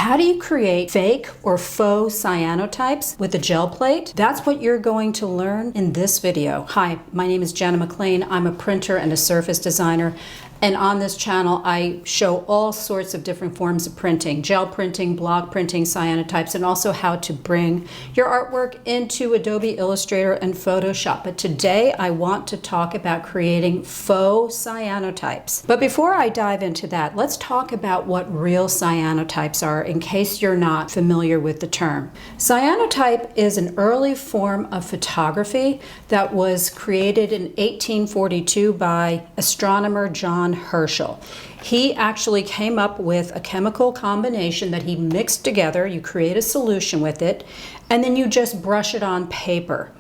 How do you create fake or faux cyanotypes with a gel plate? That's what you're going to learn in this video. Hi, my name is Jenna McLean. I'm a printer and a surface designer. And on this channel, I show all sorts of different forms of printing, gel printing, block printing, cyanotypes, and also how to bring your artwork into Adobe Illustrator and Photoshop. But today I want to talk about creating faux cyanotypes. But before I dive into that, let's talk about what real cyanotypes are in case you're not familiar with the term. Cyanotype is an early form of photography that was created in 1842 by astronomer John Herschel. He actually came up with a chemical combination that he mixed together. You create a solution with it, and then you just brush it on paper.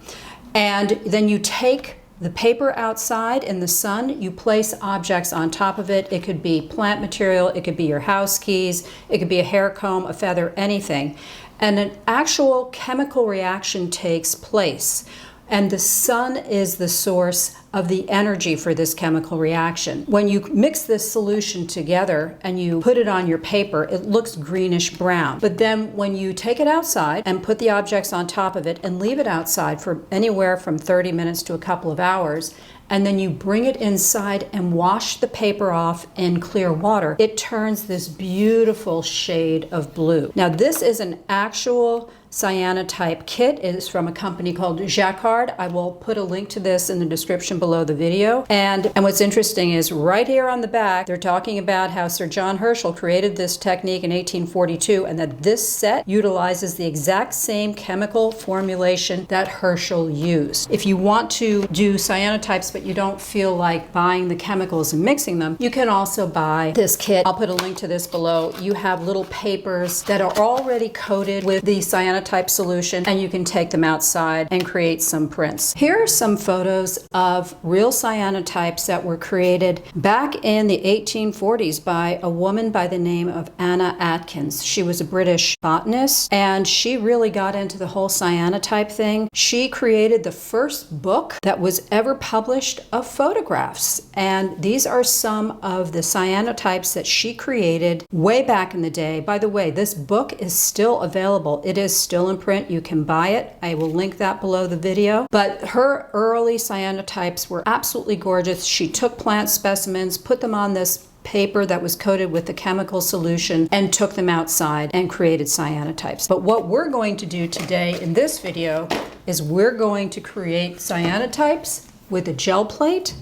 And then you take the paper outside in the sun, you place objects on top of it. It could be plant material, it could be your house keys, it could be a hair comb, a feather, anything. And an actual chemical reaction takes place. And the sun is the source of the energy for this chemical reaction. When you mix this solution together and you put it on your paper, it looks greenish brown. But then when you take it outside and put the objects on top of it and leave it outside for anywhere from 30 minutes to a couple of hours, and then you bring it inside and wash the paper off in clear water, it turns this beautiful shade of blue. Now this is an actual cyanotype kit. It is from a company called Jacquard. I will put a link to this in the description below the video. And what's interesting is right here on the back, they're talking about how Sir John Herschel created this technique in 1842 and that this set utilizes the exact same chemical formulation that Herschel used. If you want to do cyanotypes but you don't feel like buying the chemicals and mixing them, you can also buy this kit. I'll put a link to this below. You have little papers that are already coated with the cyanotype solution, and you can take them outside and create some prints. Here are some photos of real cyanotypes that were created back in the 1840s by a woman by the name of Anna Atkins. She was a British botanist, and she really got into the whole cyanotype thing. She created the first book that was ever published of photographs, and these are some of the cyanotypes that she created way back in the day. By the way, this book is still available. It is still in print. You can buy it. I will link that below the video. But her early cyanotypes were absolutely gorgeous. She took plant specimens, put them on this paper that was coated with the chemical solution, and took them outside and created cyanotypes. But what we're going to do today in this video is we're going to create cyanotypes with a gel plate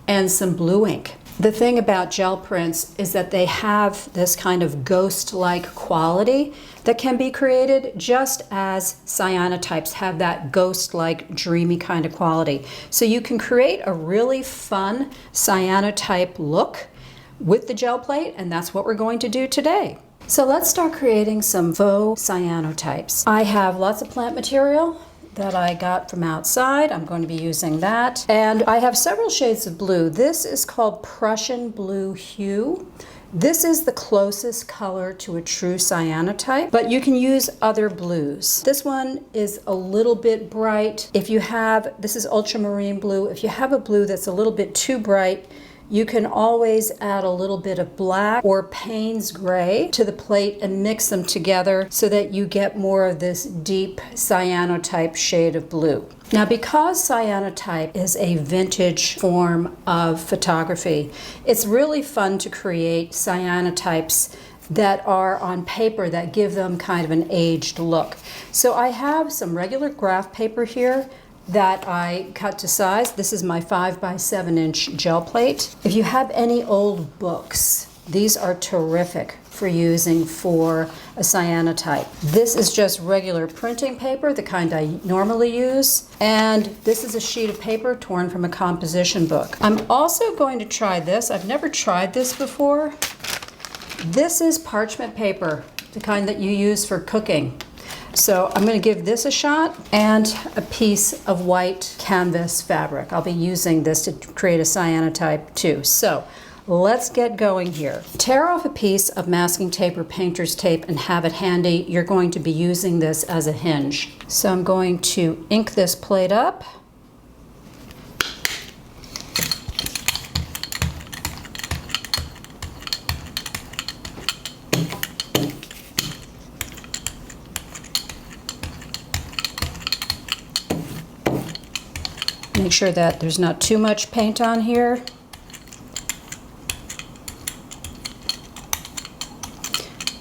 and some blue ink. The thing about gel prints is that they have this kind of ghost-like quality that can be created just as cyanotypes have that ghost-like dreamy kind of quality. So you can create a really fun cyanotype look with the gel plate, and that's what we're going to do today. So let's start creating some faux cyanotypes. I have lots of plant material that I got from outside. I'm going to be using that. And I have several shades of blue. This is called Prussian Blue Hue. This is the closest color to a true cyanotype, but you can use other blues. This one is a little bit bright. If you have, this is ultramarine blue. If you have a blue that's a little bit too bright, you can always add a little bit of black or Payne's gray to the plate and mix them together so that you get more of this deep cyanotype shade of blue. Now, because cyanotype is a vintage form of photography, it's really fun to create cyanotypes that are on paper that give them kind of an aged look. So I have some regular graph paper here that I cut to size. This is my 5 by 7 inch gel plate. If you have any old books, these are terrific for using for a cyanotype. This is just regular printing paper, the kind I normally use, and this is a sheet of paper torn from a composition book. I'm also going to try this. I've never tried this before. This is parchment paper, the kind that you use for cooking. So I'm going to give this a shot, and a piece of white canvas fabric. I'll be using this to create a cyanotype too. So let's get going here. Tear off a piece of masking tape or painter's tape and have it handy. You're going to be using this as a hinge. So I'm going to ink this plate up. Make sure that there's not too much paint on here.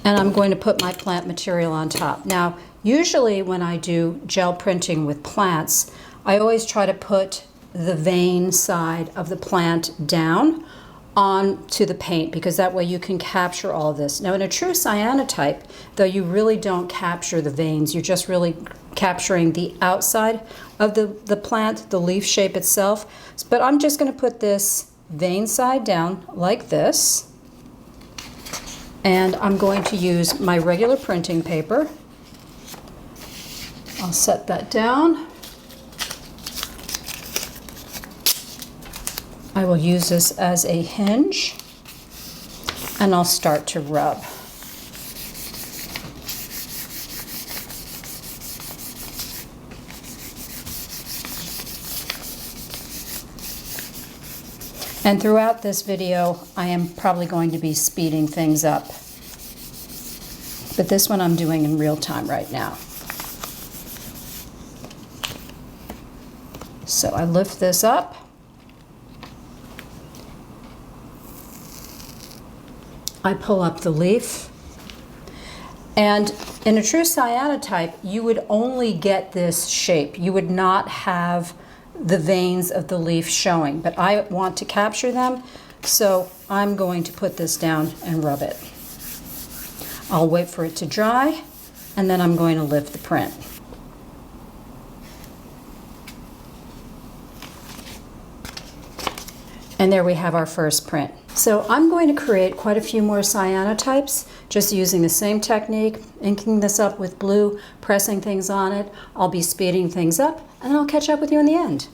And I'm going to put my plant material on top. Now, usually when I do gel printing with plants, I always try to put the vein side of the plant down onto the paint, because that way you can capture all of this. Now, in a true cyanotype, though, you really don't capture the veins. You're just really capturing the outside of the plant, the leaf shape itself. But I'm just going to put this vein side down like this. And I'm going to use my regular printing paper. I'll set that down. I will use this as a hinge, and I'll start to rub. And throughout this video, I am probably going to be speeding things up. But this one I'm doing in real time right now. So I lift this up. I pull up the leaf. And in a true cyanotype, you would only get this shape. You would not have the veins of the leaf showing, but I want to capture them, so I'm going to put this down and rub it. I'll wait for it to dry, and then I'm going to lift the print. And there we have our first print. So I'm going to create quite a few more cyanotypes, just using the same technique, inking this up with blue, pressing things on it. I'll be speeding things up, and I'll catch up with you in the end.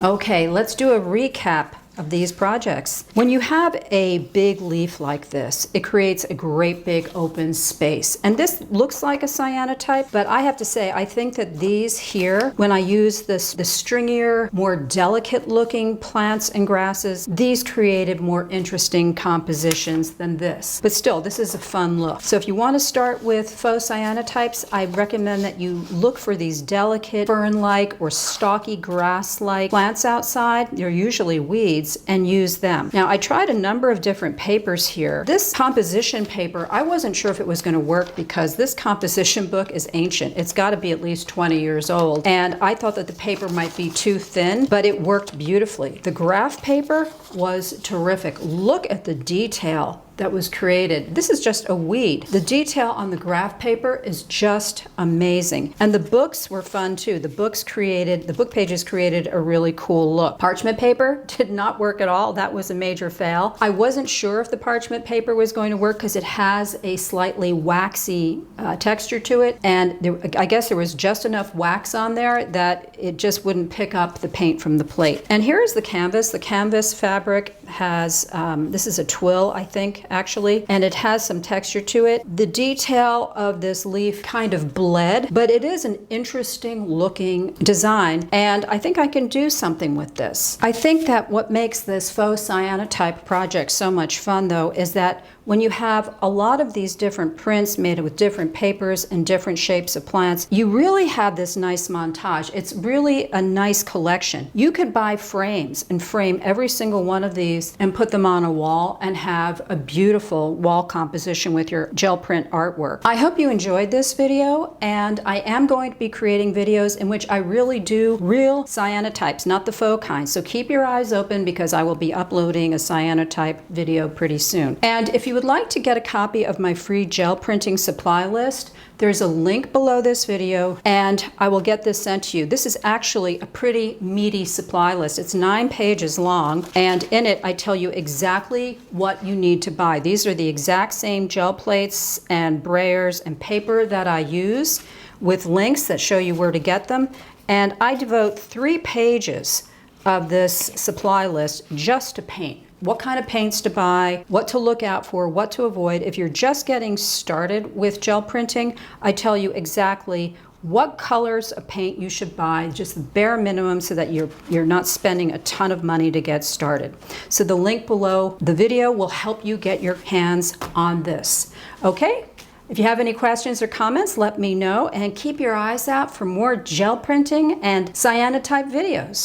Okay, let's do a recap of these projects. When you have a big leaf like this, it creates a great big open space. And this looks like a cyanotype, but I have to say, I think that these here, when I use the stringier, more delicate looking plants and grasses, these created more interesting compositions than this. But still, this is a fun look. So if you want to start with faux cyanotypes, I recommend that you look for these delicate fern-like or stalky grass-like plants outside. They're usually weeds, and use them. Now, I tried a number of different papers here. This composition paper, I wasn't sure if it was going to work because this composition book is ancient. It's got to be at least 20 years old. And I thought that the paper might be too thin, but it worked beautifully. The graph paper was terrific. Look at the detail that was created. This is just a weed. The detail on the graph paper is just amazing. And the books were fun too. The book pages created a really cool look. Parchment paper did not work at all. That was a major fail. I wasn't sure if the parchment paper was going to work because it has a slightly waxy texture to it. And I guess there was just enough wax on there that it just wouldn't pick up the paint from the plate. And here is the canvas. The canvas fabric has, this is a twill, I think, actually, and it has some texture to it. The detail of this leaf kind of bled, but it is an interesting looking design, and I think I can do something with this. I think that what makes this faux cyanotype project so much fun, though, is that when you have a lot of these different prints made with different papers and different shapes of plants, you really have this nice montage. It's really a nice collection. You could buy frames and frame every single one of these and put them on a wall and have a beautiful wall composition with your gel print artwork. I hope you enjoyed this video, and I am going to be creating videos in which I really do real cyanotypes, not the faux kind. So keep your eyes open because I will be uploading a cyanotype video pretty soon. And if you would like to get a copy of my free gel printing supply list, there's a link below this video and I will get this sent to you. This is actually a pretty meaty supply list. It's 9 pages long, and in it I tell you exactly what you need to buy. These are the exact same gel plates and brayers and paper that I use, with links that show you where to get them. And I devote 3 pages of this supply list just to paint. What kind of paints to buy, what to look out for, what to avoid. If you're just getting started with gel printing, I tell you exactly what colors of paint you should buy, just the bare minimum, so that you're not spending a ton of money to get started. So the link below the video will help you get your hands on this. Okay? If you have any questions or comments, let me know, and keep your eyes out for more gel printing and cyanotype videos.